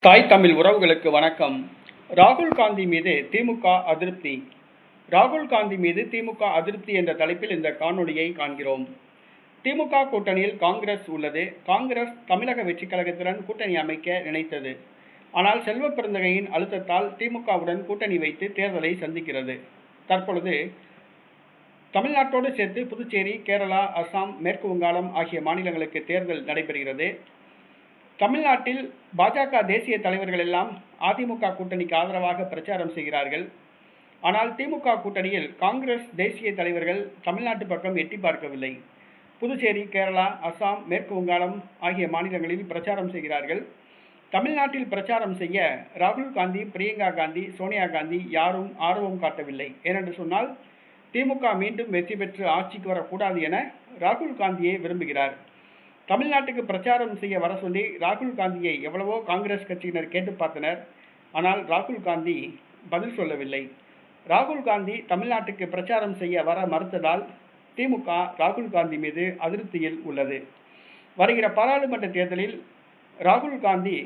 தாய் தமிழ் உறவுகளுக்கு வணக்கம். ராகுல் காந்தி மீது திமுக அதிருப்தி. ராகுல் காந்தி மீது திமுக அதிருப்தி என்ற தலைப்பில் இந்த காணொளியை காண்கிறோம். திமுக கூட்டணியில் காங்கிரஸ் உள்ளது. காங்கிரஸ் தமிழக வெற்றிக் கழகத்துடன் கூட்டணி அமைக்க நினைத்தது. ஆனால் செல்வ பெருந்தகையின் அழுத்தத்தால் திமுகவுடன் கூட்டணி வைத்து தேர்தலை சந்திக்கிறது. தற்பொழுது தமிழ்நாட்டோடு சேர்த்து புதுச்சேரி, கேரளா, அசாம், மேற்கு வங்காளம் ஆகிய மாநிலங்களுக்கு தேர்தல் நடைபெறுகிறது. தமிழ்நாட்டில் பாஜக தேசிய தலைவர்கள் எல்லாம் அதிமுக கூட்டணிக்கு ஆதரவாக பிரச்சாரம் செய்கிறார்கள். ஆனால் திமுக கூட்டணியில் காங்கிரஸ் தேசிய தலைவர்கள் தமிழ்நாட்டு பக்கம் எட்டி பார்க்கவில்லை. புதுச்சேரி, கேரளா, அசாம், மேற்கு வங்காளம் ஆகிய மாநிலங்களில் பிரச்சாரம் செய்கிறார்கள். தமிழ்நாட்டில் பிரச்சாரம் செய்ய ராகுல் காந்தி, பிரியங்கா காந்தி, சோனியா காந்தி யாரும் ஆர்வம் காட்டவில்லை. ஏனென்று சொன்னால் திமுக மீண்டும் வெற்றி பெற்று ஆட்சிக்கு வரக்கூடாது என ராகுல் காந்தியை விரும்புகிறார். தமிழ்நாட்டுக்கு பிரச்சாரம் செய்ய வர சொல்லி ராகுல் காந்தியை எவ்வளவோ காங்கிரஸ் கட்சியினர் கேட்டு பார்த்தனர். ஆனால் ராகுல் காந்தி பதில் சொல்லவில்லை. ராகுல் காந்தி தமிழ்நாட்டுக்கு பிரச்சாரம் செய்ய வர மறுத்ததால் திமுக ராகுல் காந்தி மீது அதிருப்தியில் உள்ளது. வருகிற பாராளுமன்ற தேர்தலில் ராகுல் காந்தி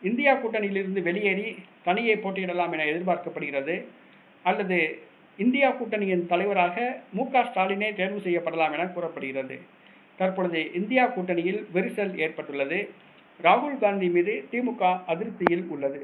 இந்தியா கூட்டணியிலிருந்து வெளியேறி தனியே போட்டியிடலாம் என எதிர்பார்க்கப்படுகிறது. அல்லது இந்தியா கூட்டணியின் தலைவராக மு.க. ஸ்டாலினே தேர்வு செய்யப்படலாம் என கூறப்படுகிறது. தற்பொழுது இந்தியா கூட்டணியில் விரிசல் ஏற்பட்டுள்ளது. ராகுல் காந்தி மீது திமுக அதிருப்தியில் உள்ளது.